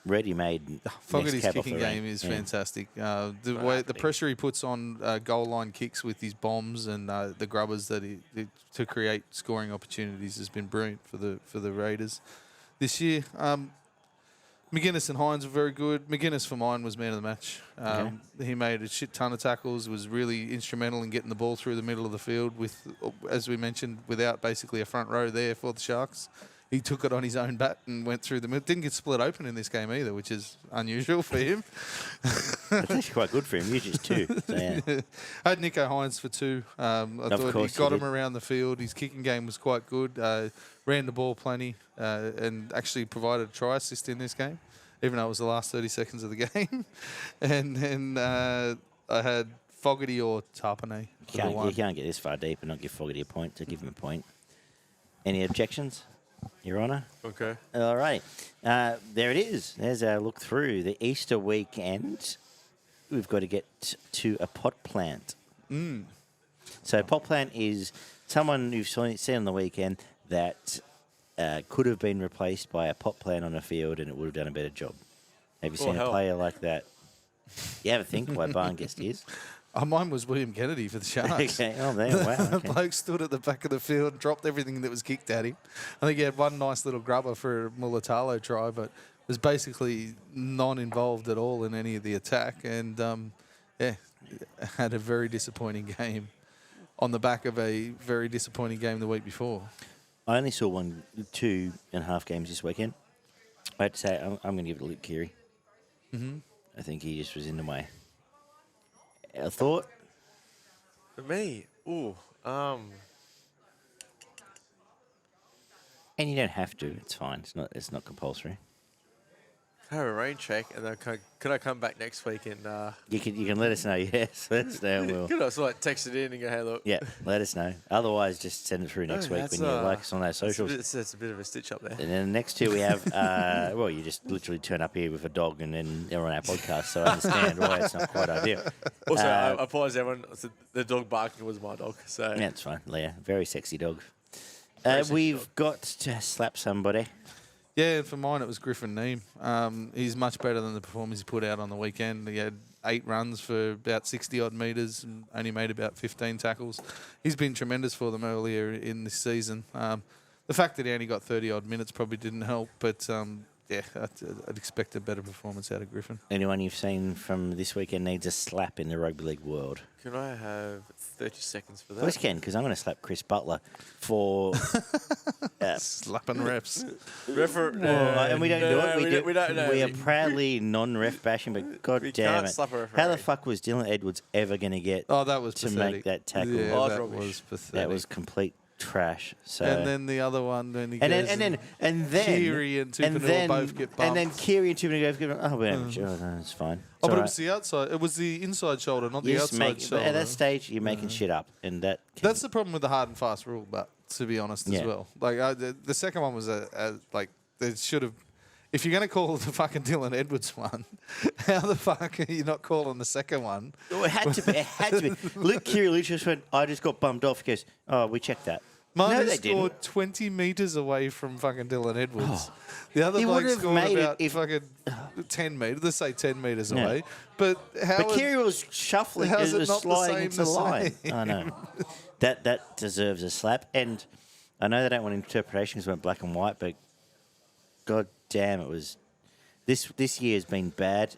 ready-made. Fogarty's kicking game is fantastic. The pressure he puts on goal line kicks with his bombs and the grubbers that he to create scoring opportunities has been brilliant for the Raiders this year. McGuinness and Hines were very good. McGuinness, for mine, was man of the match. He made a shit ton of tackles, was really instrumental in getting the ball through the middle of the field with, as we mentioned, without basically a front row there for the Sharks. He took it on his own bat and went through the middle. Didn't get split open in this game either, which is unusual for him. That's actually quite good for him. Usually it's 2. So, yeah. I had Nico Hines for 2. I thought he got him around the field. His kicking game was quite good. Ran the ball plenty and actually provided a try assist in this game, even though it was the last 30 seconds of the game. And then I had Fogarty or Tapane. You can't get this far deep and not give Fogarty a point to give him a point. Any objections, Your Honour? Okay. All right. There it is. There's our look through the Easter weekend. We've got to get to a pot plant. So a pot plant is someone you've seen on the weekend that could have been replaced by a pot plant on a field and it would have done a better job. Have you seen a player like that? You ever think why Barnguest is? Mine was William Kennedy for the Sharks. Okay. Oh, man. Wow. The Okay. bloke stood at the back of the field and dropped everything that was kicked at him. I think he had one nice little grubber for a Mulatalo try, but was basically non-involved at all in any of the attack. And, had a very disappointing game on the back of a very disappointing game the week before. I only saw 2.5 games this weekend. I have to say, I'm going to give it a Luke Keary. I think he just was in the way. A thought? For me, And you don't have to. It's fine. It's not compulsory. have a rain check, and then could I come back next week and You can let us know. Yes, let us know. We'll, could I sort of text it in and go, hey, look. yeah, let us know. Otherwise, just send it through next week when you like us on our socials. That's a bit of a stitch up there. And then the next two we have, well, you just literally turn up here with a dog and then they're on our podcast, so I understand why it's not quite ideal. Also, I apologise, everyone. The dog barking was my dog, so Yeah, it's fine. Leah, very sexy dog. Sexy We've dog. got to slap somebody. Yeah, for mine it was Griffin Neame. He's much better than the performance he put out on the weekend. He had 8 runs for about 60-odd metres and only made about 15 tackles. He's been tremendous for them earlier in this season. The fact that he only got 30-odd minutes probably didn't help, but I'd expect a better performance out of Griffin. Anyone you've seen from this weekend needs a slap in the rugby league world. Can I have 30 seconds for that? Of course you can, because I'm going to slap Chris Butler for... Slapping refs. and we don't do it. We don't know. We are proudly non-ref bashing, but god We damn can't it. slap a referee. How the fuck was Dylan Edwards ever going to get That was to pathetic. make that tackle? Yeah, Oh, that rubbish. was pathetic. That was complete trash. So And then the other one, then he and goes then Kiri and Tupanua both get bumped. and then Kiri and Tupanua both get bumped. Oh, no, it's fine. It's but all it right. was the outside. It was the inside shoulder, not You the just outside shoulder. At that stage, you're making shit up, and That's the problem with the hard and fast rule, but to be honest Yeah. as well. Like the second one was like they should have. If you're going to call the fucking Dylan Edwards one, how the fuck are you not calling the second one? Well, it had to be. It had to be. Luke Kiri just went, I just got bumped off. He goes, oh, we checked that. Mine No, they scored didn't. 20 metres away from fucking Dylan Edwards. The other He bloke would have scored made it about if- fucking 10 metres. Let's say 10 metres Yeah. away. But how But is- Kiri was shuffling, how's it was not the sliding same into the the line. same? I know. That deserves a slap. And I know they don't want interpretation because it went black and white, but god damn, it was... This year has been bad.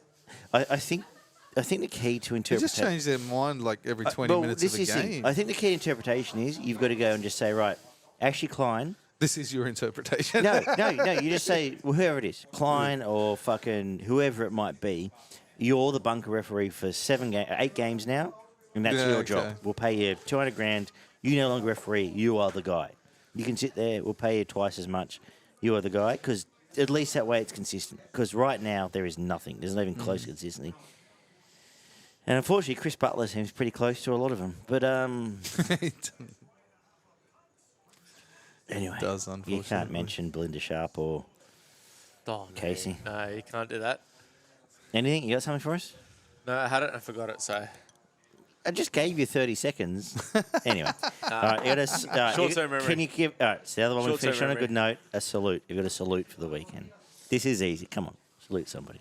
I think the key to They interpret... just changed their mind like every 20 minutes of the game. I think the key interpretation is you've got to go and just say, right, Ashley Klein... This is your interpretation. No. You just say, well, whoever it is, Klein or fucking whoever it might be, you're the bunker referee for 8 games now, and that's Yeah, your okay. job. We'll pay you $200,000. You no longer referee. You are the guy. You can sit there. We'll pay you twice as much. You are the guy, because at least that way it's consistent. Because right now there is nothing. There's not even close consistency. And unfortunately, Chris Butler seems pretty close to a lot of them. But anyway, does, you unfortunately. can't mention Belinda Sharp or Oh, no. Casey. No, you can't do that. anything. You got something for us? No, I had it and I forgot it, so... I just gave you 30 seconds. Anyway. All right, you got Short-term memory. Can you give... All right, so the other one we Short-term finished on a memory. good note. A salute. You've got a salute for the weekend. This is easy. Come on. Salute somebody.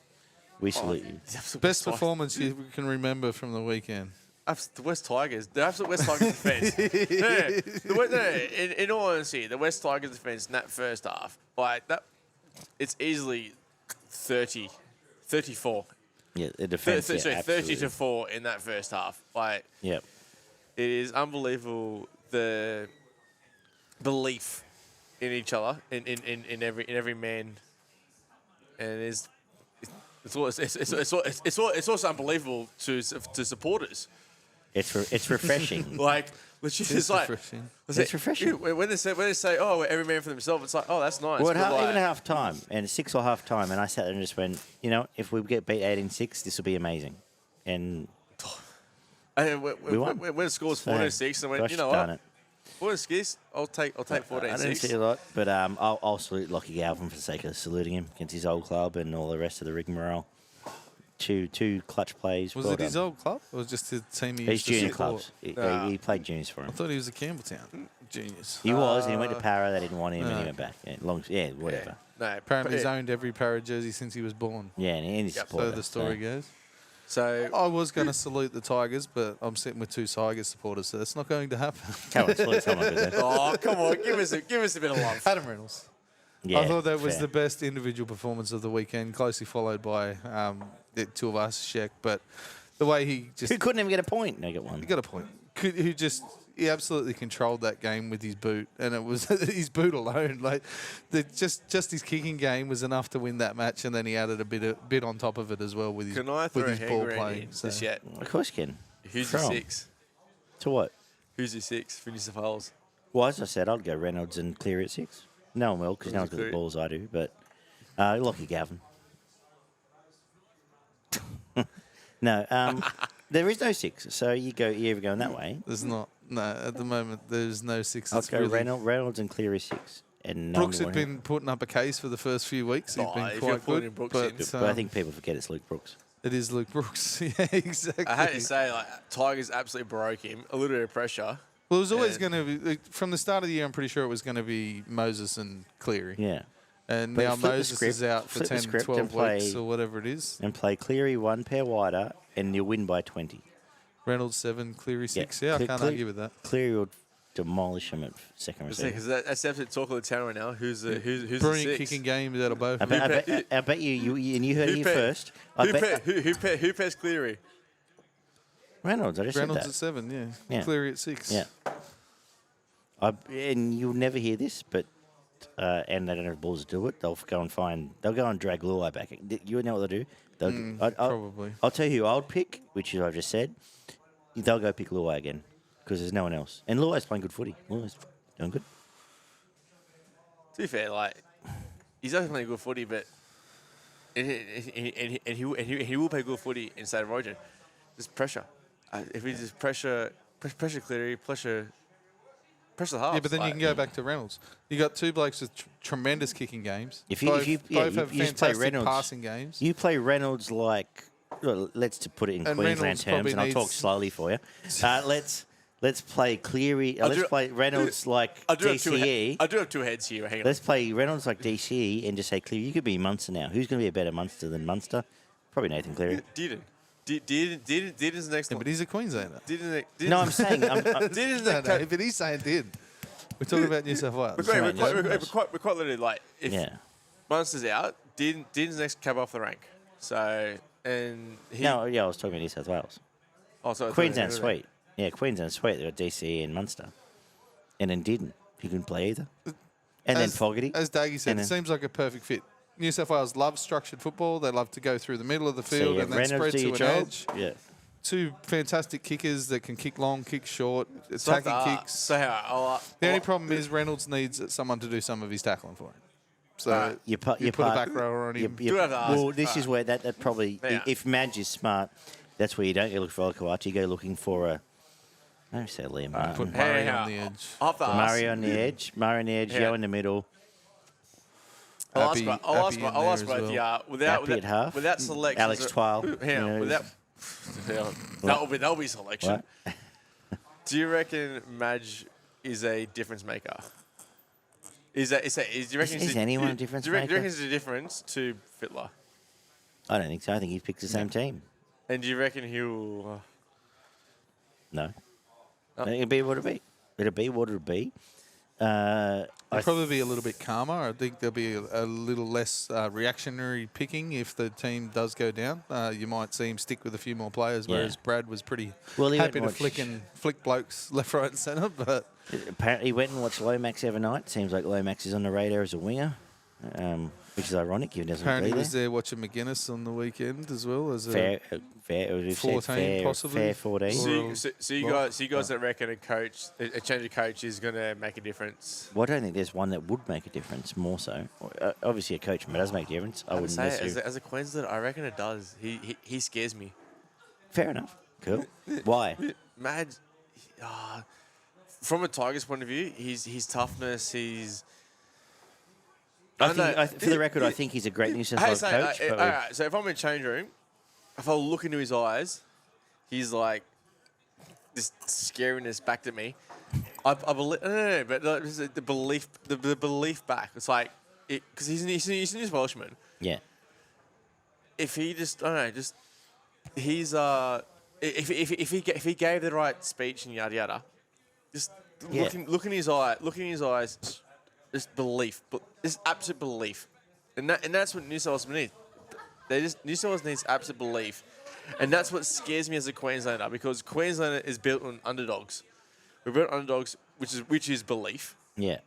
We salute you. Best performance you can remember from the weekend. The West Tigers. The absolute West Tigers defence. In all honesty, the West Tigers defence in that first half, like that, it's easily 34. Yeah, the defense. Sorry, Yeah, 30 absolutely. to 4 in that first half. Like, Yep. it is unbelievable the belief in each other, in every man, and it's also unbelievable to supporters. It's refreshing. Like, which is It's like refreshing. It's refreshing. when they say, oh, every man for themselves, it's like, oh, that's nice. Well, but like, even at half time, and 6 or half time, and I sat there and just went, if we get beat 18-6, this will be amazing. And and we won. when it scores 14-6, and went, gosh you know darn what? it. 14-6, I'll take I didn't 14-6. see a lot, but I'll salute Lockie Galvin for the sake of saluting him against his old club and all the rest of the rigmarole. Two clutch plays. Was well it his done. old club or just the team he His used to junior support? clubs. He Nah. he played juniors for I him. thought he was a Campbelltown juniors. He was, and he went to Para. They didn't want him, and he No. went back. Whatever. No, Apparently he's yeah. owned every Para jersey since he was born. Yeah, and he's a Yep. supporter. So the story goes. So I was going to salute the Tigers, but I'm sitting with 2 Tigers supporters, so that's not going to happen. Come on, salute someone good there. oh, come on, give us a bit of love. Adam Reynolds. Yeah, I thought that was fair. the best individual performance of the weekend, closely followed by the 2 of us, Sheck. But the way he just... Who couldn't even get a point? No, get one. He got a point. He absolutely controlled that game with his boot, and it was his boot alone. Like, just his kicking game was enough to win that match, and then he added a bit on top of it as well with his Can I throw with a his hand ball grenade playing. in So. this yet? Of course you can. Who's your Throw 'em. 6? To what? Who's your 6 for New South Wales? Well, as I said, I'd go Reynolds and Cleary at 6. No one will, because no one's got the Cleary? balls I do, but Lockie Gavin. No, there is no 6, so you're either going that way. There's not. No, at the moment, there's no 6. I'll It's go really- Reynolds and Cleary 6. And no Brooks one had will- been putting up a case for the first few weeks. He'd Oh, been if you're quite putting good, Brooks but, in. But I think people forget it's Luke Brooks. it is Luke Brooks. Yeah, exactly. I had to say, like, Tigers absolutely broke him. A little bit of pressure. Well, it was always And- going to be from the start of the year. I'm pretty sure it was going to be Moses and Cleary. Yeah. And But now flip the Moses script- is out for flip the 10, script 12 and play- weeks or whatever it is. And play Cleary 1 pair wider, and you'll win by 20. Reynolds 7, Cleary 6. Yeah, I can't argue with that. Cleary will demolish them at second receiver. Because that's the absolute talk of the town right now. Who's the Brilliant six? kicking games out of both. I bet you and you heard it here first. Who pays Cleary? Reynolds, I just Reynolds said at 7, yeah. Cleary at 6. Yeah. And you'll never hear this, but and they don't have balls to do it. They'll go and drag Luai back. You know what they'll do? Probably. I'll tell you who I would pick, which is I've just said. They'll go pick Luai again because there's no one else. And Luai's playing good footy. Luai's doing good. To be fair, like he's definitely playing good footy, but and he will play good footy inside of Origin. Just pressure. If we just pressure Cleary, pressure the half. Yeah, but then you can go back to Reynolds. You got two blokes with tremendous kicking games. Both have you just play fantastic Reynolds, passing games. You play Reynolds like, well, let's to put it in And Queensland Reynolds terms, and I'll talk needs- slowly for you. Let's play Cleary. Let's play Reynolds like DCE. I do have two heads here. Hang on. Let's play Reynolds like DCE and just say Cleary. You could be Munster now. Who's going to be a better Munster than Munster? Probably Nathan Cleary. Dearden's next Yeah, one. but he's a Queenslander. No, I'm saying. Dearden's No, next. no, but he's saying did. We're talking about New South Wales. We're quite literally like if Yeah. Munster's out, Dearden's next cab off the rank. So and he. No, yeah, I was talking about New South Wales. Oh, sorry, Queensland sweet. Yeah, Queensland sweet. They got DCE and Munster, and then didn't. He couldn't play either. And then Fogarty. As Daggy said, And it then- seems like a perfect fit. New South Wales loves structured football. They love to go through the middle of the field yeah, and then Reynolds spread do to your an job. edge. Yeah. Two fantastic kickers that can kick long, kick short, So attacking kicks. So The only problem is Reynolds needs someone to do some of his tackling for him. So You put a back rower on him. Do have to ask. Well, this is where that probably, Yeah. if Madge is smart, that's where you don't go look for Okawachi. You go looking for a, I don't say Liam Put Martin. Murray on the edge. I'll have to ask. Murray on the edge, Yeah. Yo in the middle. I'll Appy- ask Appy in both. there as Yeah, Appy at half. without selection. Alex Twile. Yeah, you know, without. That'll be selection. What? Do you reckon Madge is a difference maker? Do you reckon Is anyone a difference do you reckon maker? it's a difference to Fittler? I don't think so. I think he picked the same team. And do you reckon he'll? No. Oh. I think it'll be what it'll be. It'll be what it'll be. They'll probably be a little bit calmer. I think there'll be a little less reactionary picking if the team does go down. You might see him stick with a few more players, whereas Brad was pretty Well, he happy to went and flick blokes left, right, and centre. But Apparently, he went and watched Lomax every night. Seems like Lomax is on the radar as a winger, which is ironic. He doesn't apparently, play he was there. there watching McGuinness on the weekend as well as Fair. We've said 14 fair, possibly. fair 14. Or- So you guys don't reckon a change of coach is going to make a difference? Well, I don't think there's one that would make a difference more so. Obviously, a coach does make a difference. I wouldn't Say, necessarily. as a Queenslander, I reckon it does. He scares me. Fair enough. Cool. Why? Mad. From a Tigers point of view, his toughness, For the record, I think he's a great New South Wales coach. all But right, so if I'm in a change room, if I look into his eyes, he's like this scariness back at me. I believe no, but the belief back. It's like because he's a Welshman. yeah. If he just I don't know, just he's if he gave the right speech and yada yada, just Yeah. look in his eyes, just belief, just absolute belief, and that's what New South Wales needs. New South Wales needs absolute belief, and that's what scares me as a Queenslander because Queenslander is built on underdogs. We're built on underdogs, which is belief, Yeah.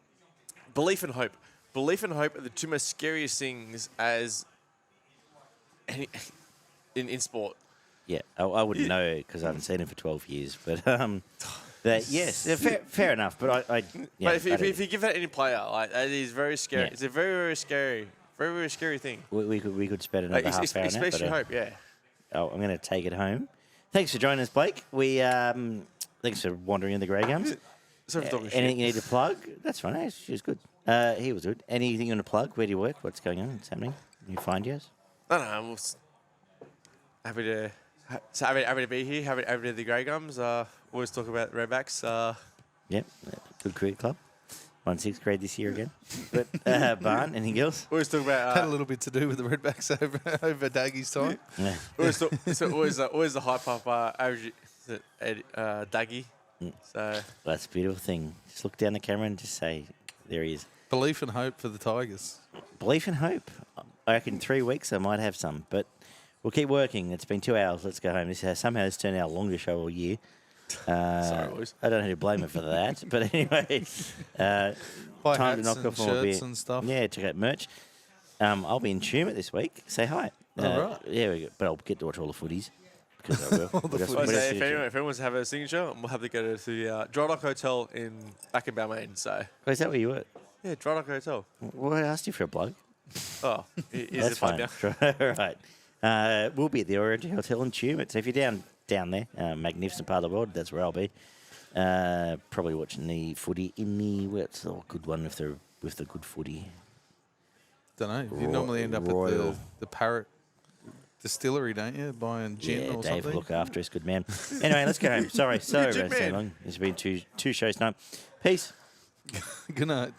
belief and hope. Belief and hope are the two most scariest things as in sport. Yeah. I wouldn't know because I haven't seen him for 12 years. But yes, fair enough. But I But if you give that any player, like that is very scary. Yeah. It's a very scary thing. we could spend another half hour on that. Especially But, hope, yeah. I'm going to take it home. Thanks for joining us, Blake. Thanks for wandering in the Grey Gums. Sorry for talking shit. Anything you need to plug? That's fine. Hey, she was good. He was good. Anything you want to plug? Where do you work? What's going on? What's happening? You find yours? No, I'm happy to be here. Happy to do the Grey Gums. Always talk about Redbacks. Yep. Good career club. Won 6th grade this year again. But Barn, anything else? Always talk about. had a little bit to do with the Redbacks over Daggy's time. Yeah. always the hype up. Average Daggy So That's a beautiful thing. Just look down the camera and just say, there he is. Belief and hope for the Tigers. Belief and hope. I reckon 3 weeks I might have some, but we'll keep working. It's been 2 hours. Let's go home. This has somehow it's turned our longest show all year. sorry, boys. I don't know who to blame it for that, but anyway, Buy time to hats knock and off on a shirts bit. and stuff. Yeah, check out merch. I'll be in Tumut this week. Say hi. All right. Yeah, but I'll get to watch all the footies. Because I will. What else- I what else say, did you do? if anyone wants to have a signature, we'll have to go to the Dry Dock Hotel back in Balmain. So Oh, is that where you were? yeah, Dry Dock Hotel. Well, I asked you for a plug. Oh, is That's it fun fine. now? All right. We'll be at the Orange Hotel in Tumut. So if you're down there, magnificent part of the world, that's where I'll be. Probably watching the footy in the what's the good one with the good footy. Don't know. You normally end up Royal. at the Parrot Distillery, don't you? Buying gin Yeah, or Dave, something. look after us, good man. Anyway, let's go home. Sorry Gin about so man. long. It's been two shows tonight. Peace. Good night.